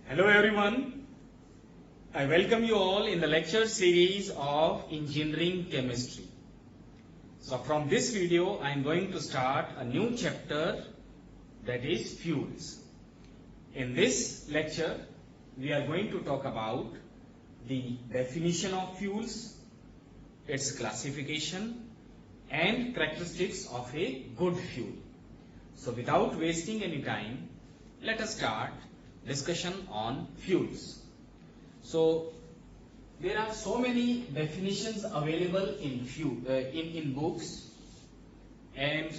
Hello everyone, I welcome you all in the lecture series of Engineering Chemistry. So from this video I am going to start a new chapter, that is fuels. In this lecture we are going to talk about the definition of fuels, its classification and characteristics of a good fuel. So without wasting any time, let us start discussion on fuels. So there are so many definitions available in books, and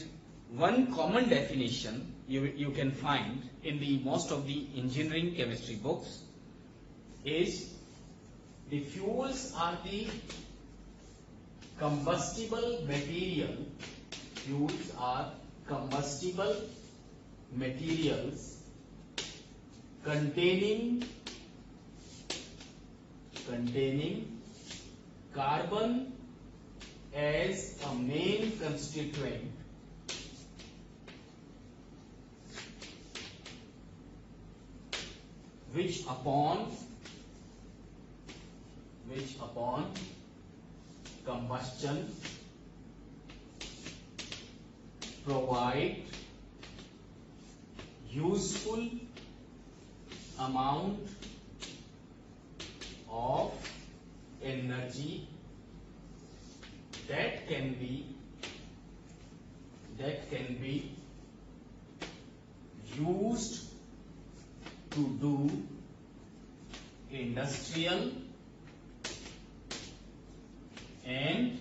one common definition you can find in the most of the engineering chemistry books is the fuels are the combustible material. Fuels are combustible materials containing carbon as a main constituent, which upon combustion provide useful amount of energy that can be used to do industrial and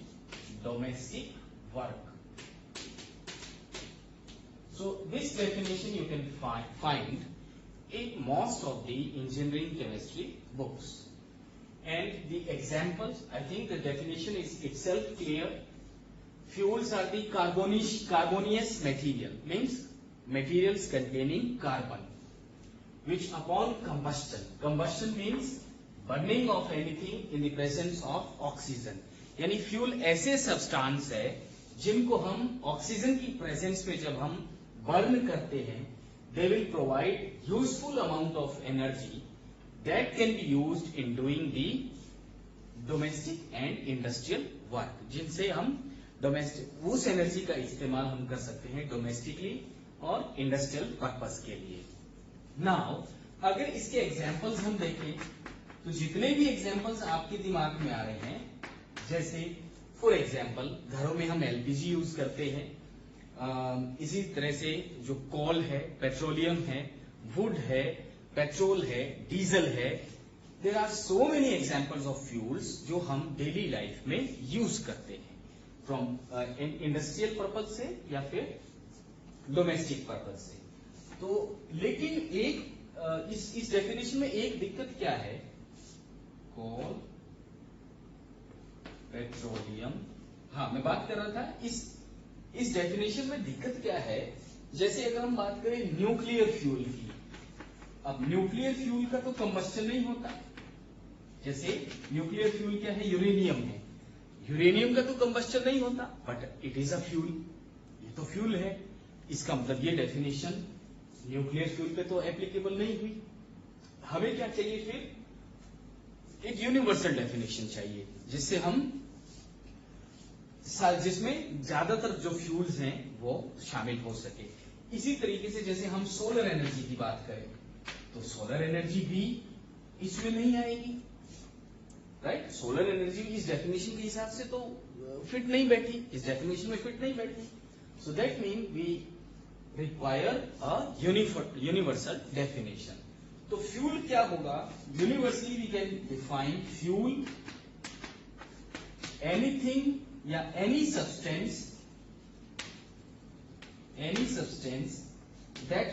domestic work. So this definition you can find in most of the engineering chemistry books. And the examples, I think the definition is itself clear. Fuels are the carbonaceous material, means materials containing carbon, which upon combustion means burning of anything in the presence of oxygen. यानी fuel ऐसे substance है जिनको हम oxygen की presence में जब हम burn करते हैं, they will provide useful amount of energy that can be used in doing the domestic and industrial work, जिनसे हम डोमेस्टिक उस एनर्जी का इस्तेमाल हम कर सकते हैं डोमेस्टिकली और इंडस्ट्रियल पर्पस के लिए. नाउ अगर इसके एग्जांपल्स हम देखें तो जितने भी एग्जांपल्स आपके दिमाग में आ रहे हैं, जैसे फॉर एग्जांपल घरों में हम एलपीजी यूज करते हैं, इसी तरह से जो कोल है, पेट्रोलियम है, वुड है, पेट्रोल है, डीजल है. There are so many examples of fuels जो हम डेली लाइफ में यूज करते हैं, फ्रॉम इंडस्ट्रियल पर्पज से या फिर डोमेस्टिक पर्पज से. तो लेकिन एक इस डेफिनेशन में एक दिक्कत क्या है, कोल, पेट्रोलियम, हाँ मैं बात कर रहा था इस डेफिनेशन में दिक्कत क्या है. जैसे अगर हम बात करें न्यूक्लियर फ्यूल की, अब न्यूक्लियर फ्यूल का तो कंबस्शन नहीं होता. जैसे न्यूक्लियर फ्यूल क्या है, यूरेनियम है, यूरेनियम का तो कंबस्शन नहीं होता, but it is a fuel, ये तो फ्यूल है. इसका मतलब ये डेफिनेशन न्यूक्लियर फ्यूल पे तो एप्लीकेबल नहीं हुई. हमें क्या चाहिए फिर, एक यूनिवर्सल डेफिनेशन चाहिए जिसमें ज्यादातर जो फ्यूल्स हैं वो शामिल हो सके. इसी तरीके से जैसे हम सोलर एनर्जी की बात करें तो सोलर एनर्जी भी इसमें नहीं आएगी, राइट. सोलर एनर्जी इस डेफिनेशन के हिसाब से तो फिट नहीं बैठी, इस डेफिनेशन में फिट नहीं बैठी. So that mean we require a universal definition. तो फ्यूल क्या होगा, universally we can define fuel anything या any substance that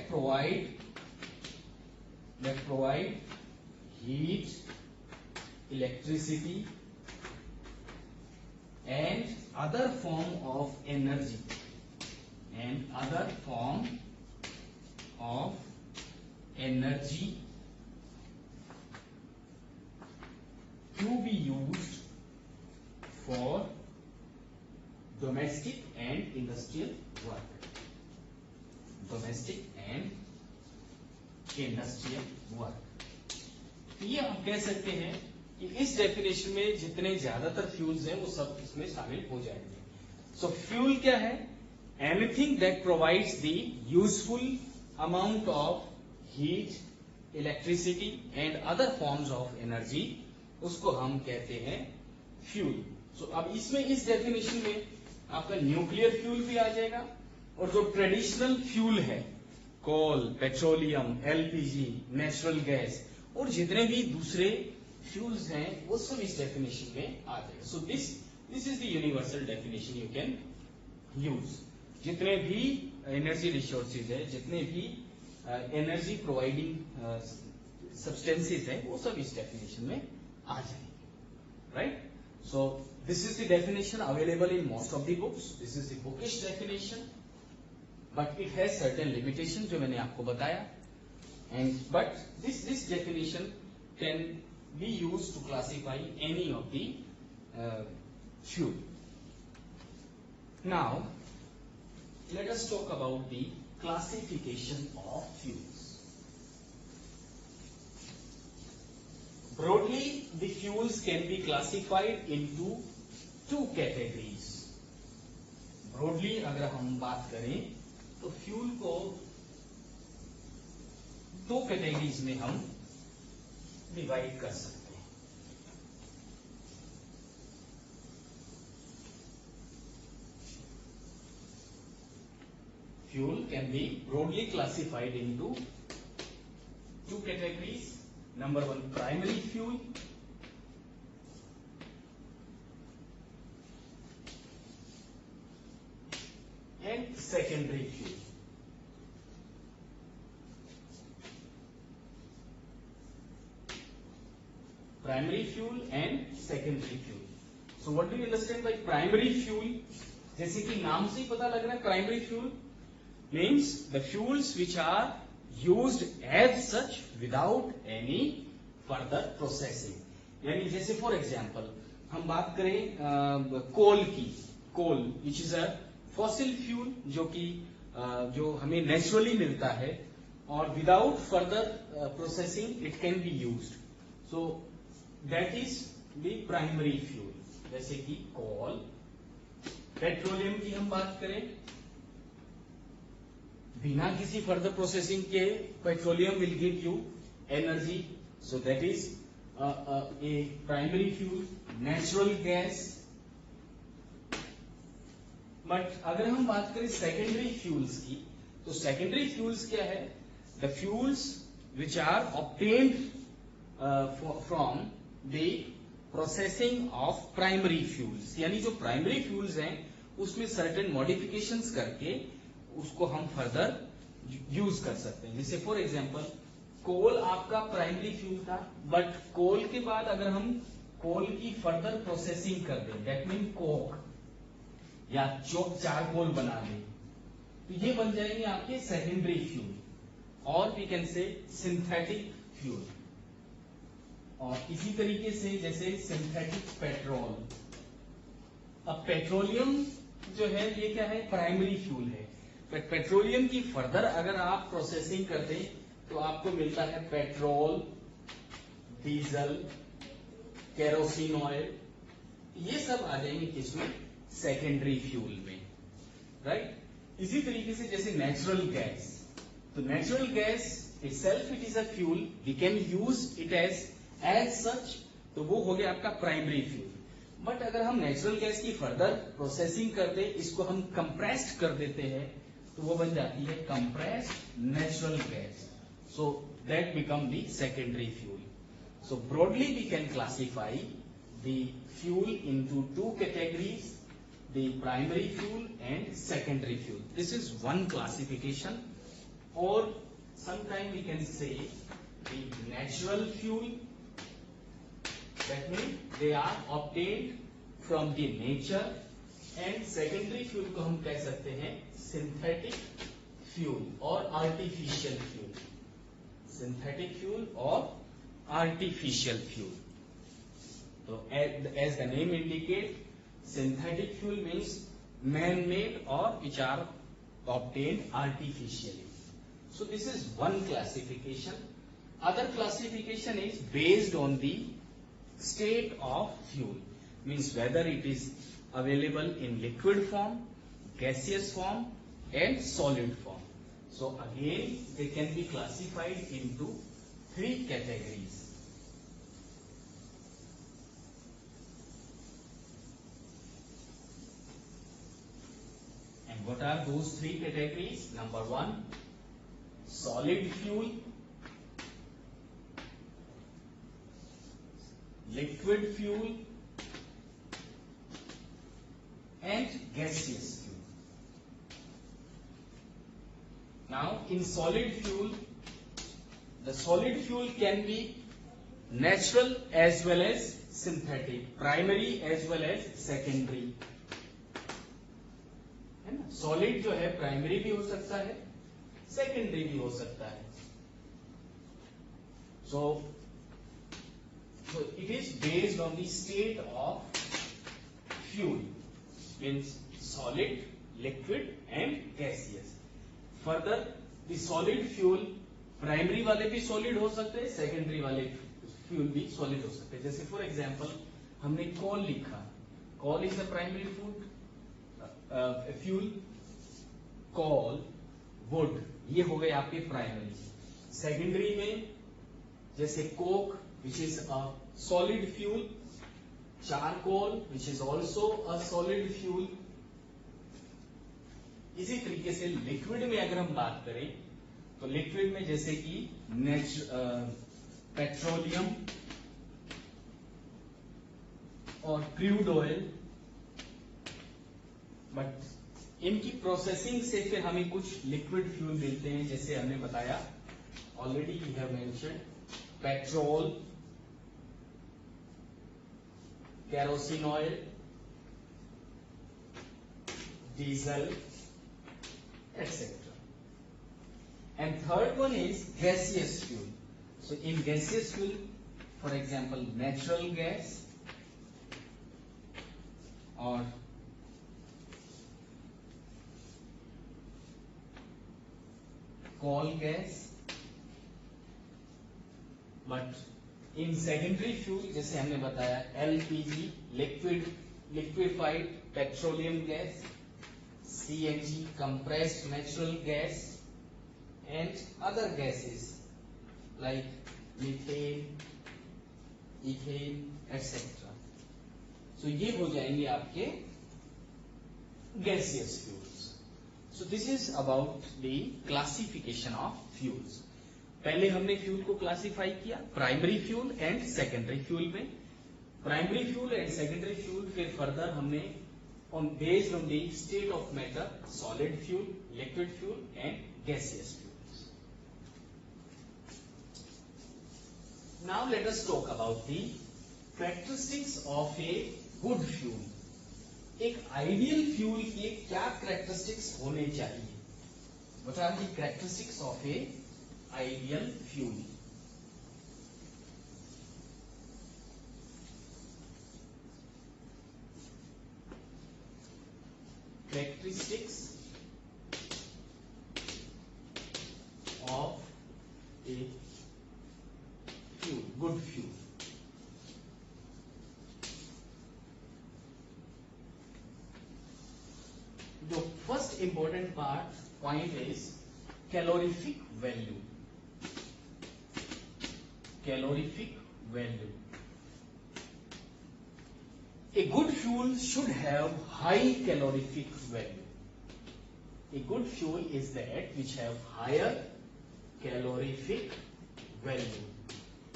provide heat, electricity and other form of energy to be used for domestic and industrial work. Domestic and industrial work. ये आप कह सकते हैं कि इस डेफिनेशन में जितने ज्यादातर फ्यूल्स हैं वो सब इसमें शामिल हो जाएंगे। सो फ्यूल क्या है? Anything that provides the useful amount of heat, electricity and other forms of energy, उसको हम कहते हैं फ्यूल। सो अब इसमें इस डेफिनेशन में आपका न्यूक्लियर फ्यूल भी आ जाएगा, और जो ट्रेडिशनल फ्यूल है, कोल, पेट्रोलियम, एलपीजी, नेचुरल गैस और जितने भी दूसरे फ्यूल्स हैं वो सब इस डेफिनेशन में आ जाएगा। सो this is the universal definition you can use. जितने भी एनर्जी रिसोर्सेज है, जितने भी एनर्जी प्रोवाइडिंग सब्सटेंसेज हैं, वो सब इस डेफिनेशन में आ जाएंगे, right? So this is the definition available in most of the books. This is the bookish definition, but it has certain limitation जो मैंने आपको बताया, and but this definition can be used to classify any of the fuel. Now let us talk about the classification of fuels. Broadly, the fuels can be classified into two categories. Broadly, अगर हम बात करें तो fuel को दो categories में हम divide कर सकते हैं। Fuel can be broadly classified into two categories. Number one, primary fuel, and secondary fuel. Primary fuel and secondary fuel. So what do you understand by primary fuel? जैसे कि नाम से ही पता लग रहा है, primary fuel means the fuels which are used as such without any further processing. यानी जैसे फॉर एग्जाम्पल हम बात करें कोल की, coal which is a fossil fuel, जो हमें नेचुरली मिलता है और without further processing it can be used, so that is the primary fuel. जैसे कि कोल, पेट्रोलियम की हम बात करें, बिना किसी फर्दर प्रोसेसिंग के petroleum will give you energy, so that is a primary fuel. Natural gas, but अगर हम बात करें सेकेंडरी फ्यूल्स की, तो सेकेंडरी फ्यूल्स क्या है? The fuels which are obtained from the processing of primary fuels, यानी जो प्राइमरी फ्यूल्स हैं उसमें सर्टेन मॉडिफिकेशंस करके उसको हम फर्दर यूज कर सकते हैं। जैसे फॉर एग्जांपल कोल आपका प्राइमरी फ्यूल था, बट कोल के बाद अगर हम कोल की फर्दर प्रोसेसिंग कर दें, दैट मीन कोक या चारकोल बना दें, तो ये बन जाएंगे आपके सेकेंडरी फ्यूल, और we can say synthetic fuel. और इसी तरीके से जैसे सिंथेटिक पेट्रोल। अब पेट्रोलियम जो है ये क्या है? प्राइमरी फ्यूल है, बट पेट्रोलियम की फर्दर अगर आप प्रोसेसिंग कर दें तो आपको मिलता है पेट्रोल, डीजल, केरोसिन ऑयल, ये सब आ जाएंगे किसमें? सेकेंडरी फ्यूल में, राइट? इसी तरीके से जैसे नेचुरल गैस, तो natural gas itself it is a fuel, we can use it as such, तो वो हो गया आपका प्राइमरी फ्यूल। बट अगर हम नेचुरल गैस की फर्दर प्रोसेसिंग कर दे, इसको हम कंप्रेस्ड कर देते हैं, तो वो बन जाती है compressed natural gas, so that become the secondary fuel. So broadly we can classify the fuel into two categories, the primary fuel and secondary fuel. This is one classification. और sometime we can say the natural fuel, that means they are obtained from the nature, and secondary fuel को हम कह सकते हैं synthetic fuel और artificial fuel, synthetic fuel और artificial fuel। तो as the name indicate, synthetic fuel means man-made or which are obtained artificially. So this is one classification, Other classification is based on the state of fuel, means whether it is available in liquid form, gaseous form and solid form. So again they can be classified into three categories. And what are those three categories? Number one, solid fuel, liquid fuel and gaseous fuel. Now in solid fuel, the solid fuel can be natural as well as synthetic, primary as well as secondary, है ना. Solid जो है primary भी हो सकता है, secondary भी हो सकता है. So it is based on the state of fuel, means solid, liquid and gaseous. Further, the solid fuel, primary वाले भी सॉलिड हो सकते हैं, सेकेंडरी वाले फ्यूल भी सॉलिड हो सकते हैं. जैसे फॉर एग्जांपल हमने कॉल लिखा, call is a primary food fuel, call, would, ये हो गए आपके प्राइमरी. सेकेंडरी में जैसे Coke which is a solid fuel, charcoal which is also a solid fuel. इसी तरीके से लिक्विड में अगर हम बात करें तो लिक्विड में जैसे कि पेट्रोलियम और क्रूड ऑयल, बट इनकी प्रोसेसिंग से फिर हमें कुछ लिक्विड फ्यूल मिलते हैं. जैसे हमने बताया already we have mentioned petrol, kerosene oil, diesel, etc. And third one is gaseous fuel. So in gaseous fuel, for example, natural gas or coal gas, but in secondary fuel जैसे हमने बताया LPG, liquefied petroleum gas, CNG compressed natural gas and other gases like methane, ethane etcetera. So ये हो जाएंगे आपके gaseous fuels. So this is about the classification of fuels. पहले हमने fuel को क्लासिफाई किया primary fuel and secondary fuel में. Primary fuel and secondary fuel फिर फर्दर हमने on based on the state of matter, solid fuel, liquid fuel and gaseous fuels. Now let us talk about the characteristics of a good fuel. एक ideal fuel की क्या characteristics होने चाहिए? What are the characteristics of a ideal fuel? Characteristics of a fuel, good fuel. The first important point is calorific value. Calorific value. A good fuel should have high calorific value. A good fuel is that which have higher calorific value.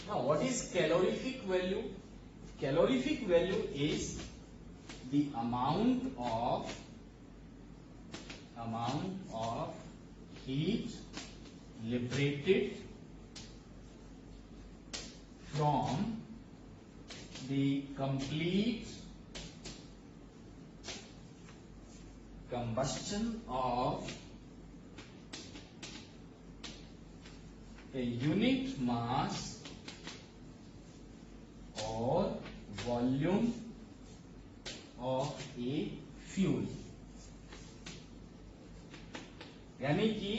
Now, what is calorific value? Calorific value is the amount of heat liberated from the complete combustion of a unit mass or volume of a fuel. यानी कि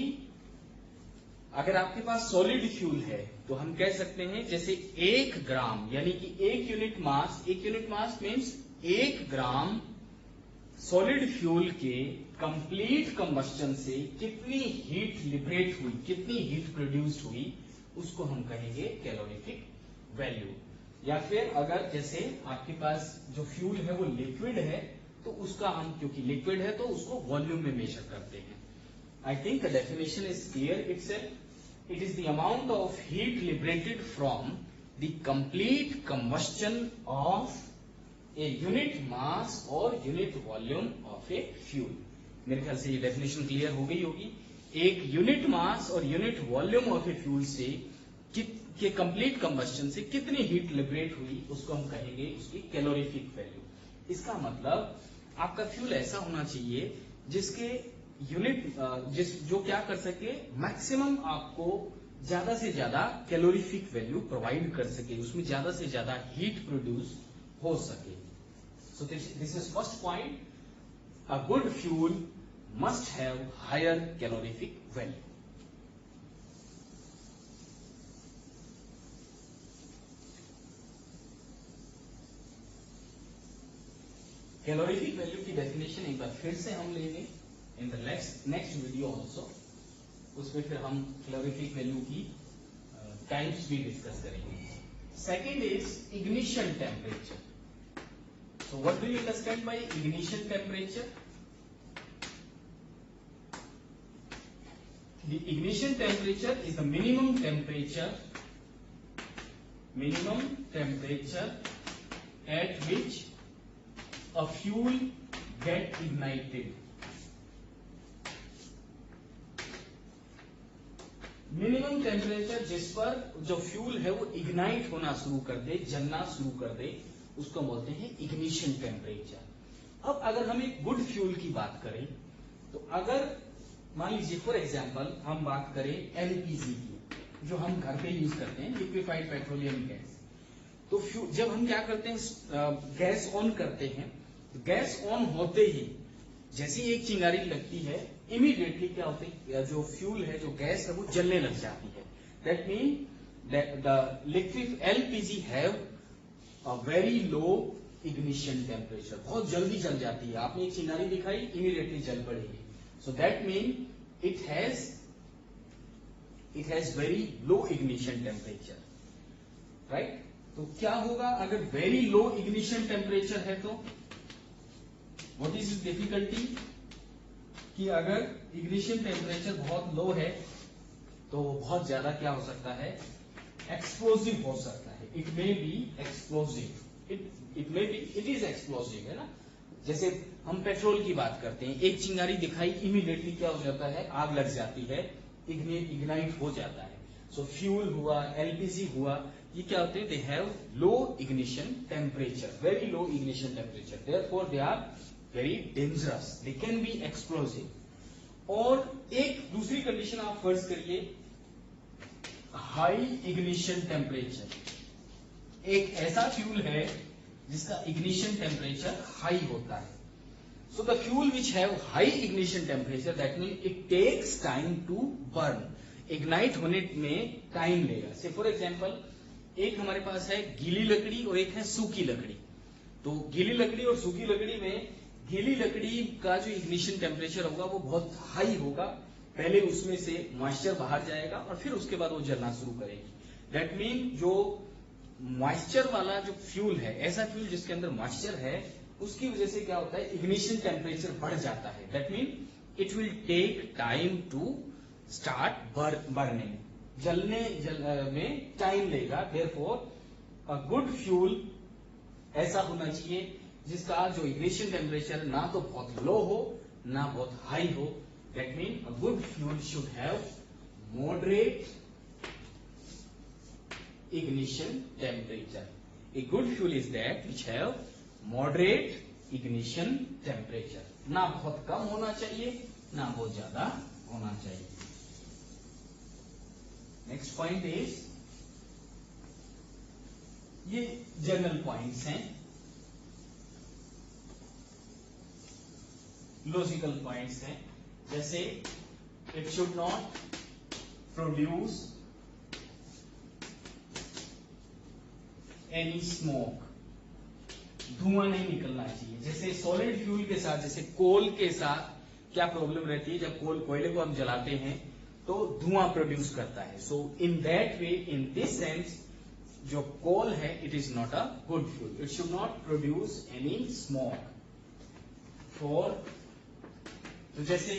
अगर आपके पास solid fuel है तो हम कह सकते हैं जैसे 1 ग्राम यानी कि 1 यूनिट मास मीन्स 1 ग्राम सॉलिड फ्यूल के कंप्लीट कंबस्टन से कितनी हीट लिबरेट हुई, कितनी हीट प्रोड्यूस्ड हुई, उसको हम कहेंगे कैलोरीफिक वैल्यू। या फिर अगर जैसे आपके पास जो फ्यूल है वो लिक्विड है तो उसका हम क्योंकि लिक्विड है तो उसको वॉल्यूम में मेजर करते हैं। I think the definition is clear itself. It is the amount of heat liberated from the complete combustion of a unit mass or unit volume of a fuel. मेरे ख्याल से ये डेफिनेशन क्लियर हो गई होगी। एक यूनिट मास और unit volume of a fuel से के कंप्लीट कंबस्टन से कितनी हीट लिबरेट हुई उसको हम कहेंगे उसकी कैलोरीफिक वैल्यू। इसका मतलब आपका फ्यूल ऐसा होना चाहिए जिसके जो क्या कर सके, मैक्सिमम आपको ज्यादा से ज्यादा कैलोरीफिक वैल्यू प्रोवाइड कर सके, उसमें ज्यादा से ज्यादा हीट प्रोड्यूस हो सके। So this is first point, a good fuel must have higher calorific value. Calorific value की डेफिनेशन एक बार फिर से हम लेंगे in the next video also. उसमें फिर हम कैलोरीफिक वैल्यू की टाइप्स भी डिस्कस करेंगे। Second is ignition temperature. So what do you understand by ignition temperature? The ignition temperature is the minimum temperature at which a fuel get ignited. Minimum temperature जिस पर जो fuel है वो ignite होना शुरू कर दे, जलना शुरू कर दे, उसको बोलते हैं इग्निशन टेम्परेचर। अब अगर हम एक गुड फ्यूल की बात करें तो अगर मान लीजिए फॉर एग्जांपल हम बात करें एलपीजी की, जो हम घर पे यूज करते हैं, लिक्विफाइड पेट्रोलियम गैस। तो जब हम क्या करते हैं, गैस ऑन करते हैं, तो गैस ऑन होते ही जैसी एक चिंगारी लगती है, इमीडिएटली क्या होता है, जो फ्यूल है, जो गैस है, वो जलने लग जाती है। That mean the liquid LPG have a very low ignition temperature, बहुत जल्दी जल जाती है। आपने एक चिंगारी दिखाई, इमीडिएटली जल पड़ेगी। सो that mean it has very low ignition temperature, right. तो क्या होगा अगर वेरी लो इग्निशन टेम्परेचर है तो व्हाट इज डिफिकल्टी कि अगर इग्निशन टेम्परेचर बहुत लो है तो बहुत ज्यादा क्या हो सकता है, एक्सप्लोजिव हो सकता है। It may be explosive, it is explosive, है ना। जैसे हम पेट्रोल की बात करते हैं, एक चिंगारी दिखाई, इमीडिएटली क्या हो जाता है, आग लग जाती है, इग्नाइट हो जाता है। सो फ्यूल हुआ, एलपीजी हुआ, ये क्या होते हैं, they have low ignition temperature, very low ignition temperature, therefore they are very dangerous, they can be explosive. और एक दूसरी कंडीशन आप फर्ज करिए, हाई इग्निशन टेम्परेचर। एक ऐसा फ्यूल है जिसका इग्निशन टेम्परेचर हाई होता है। So the fuel which have high ignition temperature, that mean it takes time to burn, ignite होने में टाइम लेगा। से फॉर एग्जाम्पल एक हमारे पास है गीली लकड़ी और एक है सूखी लकड़ी। तो गीली लकड़ी और सूखी लकड़ी में गीली लकड़ी का जो इग्निशन टेम्परेचर होगा वो बहुत हाई होगा, पहले उसमें से मॉइस्चर बाहर जाएगा और फिर उसके बाद वो जलना शुरू करेगी। दैट मीन जो मॉइस्चर वाला जो फ्यूल है, ऐसा फ्यूल जिसके अंदर मॉइस्चर है, उसकी वजह से क्या होता है, इग्निशन टेम्परेचर बढ़ जाता है। That mean it will take time to start burning, जलने में टाइम लेगा। देयरफॉर अ गुड फ्यूल ऐसा होना चाहिए जिसका जो इग्निशन टेम्परेचर ना तो बहुत लो हो ना बहुत हाई हो। That mean a good fuel should have moderate ignition temperature. A good fuel is that which have moderate ignition temperature. ना बहुत कम होना चाहिए ना बहुत ज्यादा होना चाहिए। नेक्स्ट पॉइंट इज, ये जनरल पॉइंट्स हैं, लॉजिकल पॉइंट्स हैं, जैसे it should not produce any smoke, धुआं नहीं निकलना चाहिए। जैसे सॉलिड फ्यूल के साथ, जैसे कोल के साथ क्या प्रॉब्लम रहती है, जब कोयले को हम जलाते हैं तो धुआं प्रोड्यूस करता है। So in that way, in this sense, जो कोल है it is not a good fuel, it should not produce any smoke. For, तो जैसे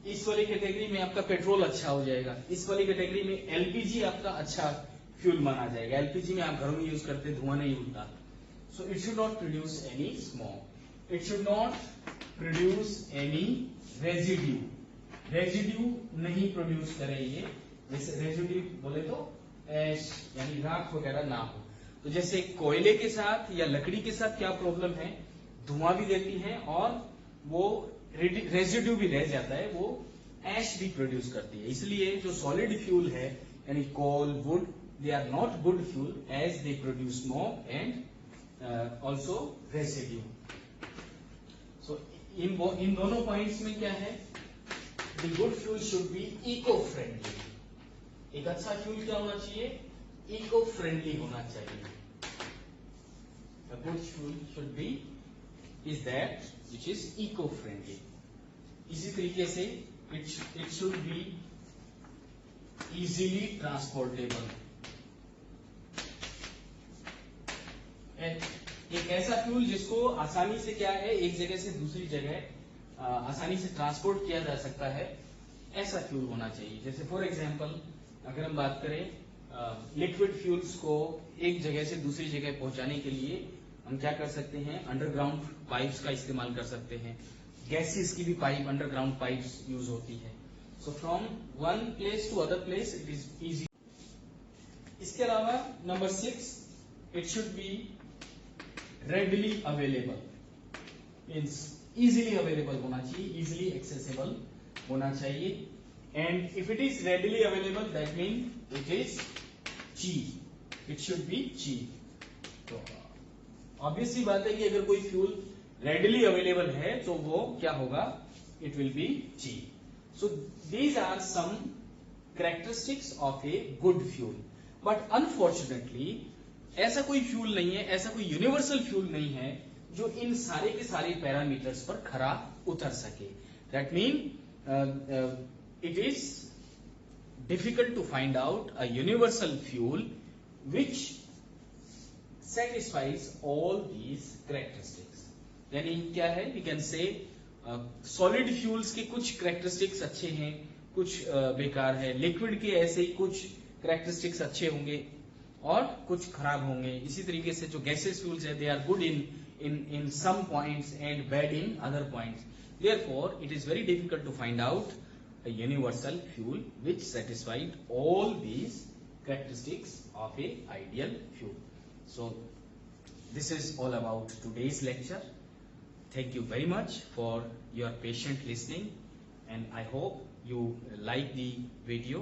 इस वाली कैटेगरी में आपका पेट्रोल अच्छा हो जाएगा, इस वाली कैटेगरी में एलपीजी आपका अच्छा फ्यूल माना जाएगा। एलपीजी में आप घरों में यूज करते, धुआं नहीं उठता। So it should not produce any smoke, it should not produce any residue, residue नहीं प्रोड्यूस करे ये। जैसे रेजिड्यू बोले तो ऐश यानी राख वगैरह ना हो। तो जैसे कोयले के साथ या लकड़ी के साथ क्या प्रॉब्लम है, धुआं भी देती है और वो रेजिड्यू भी रह जाता है, वो ऐश भी प्रोड्यूस करती है। इसलिए जो सॉलिड फ्यूल है यानी coal, wood, they are not good fuel as they produce smoke and also residue. So in दोनों पॉइंट्स में क्या है, the good fuel should be eco friendly. एक अच्छा फ्यूल क्या होना चाहिए, इको फ्रेंडली होना चाहिए। A good fuel should be is that which is eco friendly. इसी तरीके से it should be easily transportable. एक ऐसा फ्यूल जिसको आसानी से क्या है, एक जगह से दूसरी जगह आसानी से ट्रांसपोर्ट किया जा सकता है, ऐसा फ्यूल होना चाहिए। जैसे फॉर एग्जांपल अगर हम बात करें लिक्विड फ्यूल्स को एक जगह से दूसरी जगह पहुंचाने के लिए हम क्या कर सकते हैं, अंडरग्राउंड पाइप्स का इस्तेमाल कर सकते हैं। गैसेस की भी पाइप, अंडरग्राउंड पाइप्स यूज होती है। So from one place to other place it is easy. इसके अलावा number 6, it should be readily available, means easily available होना चाहिए, इजीली एक्सेसिबल होना चाहिए। And if it is readily available that mean it is cheap, it should be cheap. तो obvious सी बात है कि अगर कोई फ्यूल रेडली अवेलेबल है तो वो क्या होगा, it will be cheap. So these are some characteristics of a good fuel. But unfortunately ऐसा कोई फ्यूल नहीं है, ऐसा कोई यूनिवर्सल फ्यूल नहीं है जो इन सारे के सारे पैरामीटर्स पर खरा उतर सके। That mean it is difficult to find out a universal fuel which satisfies all these characteristics. यानी क्या है, we can say solid fuels के कुछ characteristics अच्छे हैं, कुछ बेकार है। लिक्विड के ऐसे ही कुछ characteristics अच्छे होंगे और कुछ खराब होंगे। इसी तरीके से जो gaseous fuels है, they are good in some points and bad in other points. Therefore, it is very difficult to find out a universal fuel which satisfied all these characteristics of a ideal fuel. So this is all about today's lecture. Thank you very much for your patient listening, and I hope you like the video.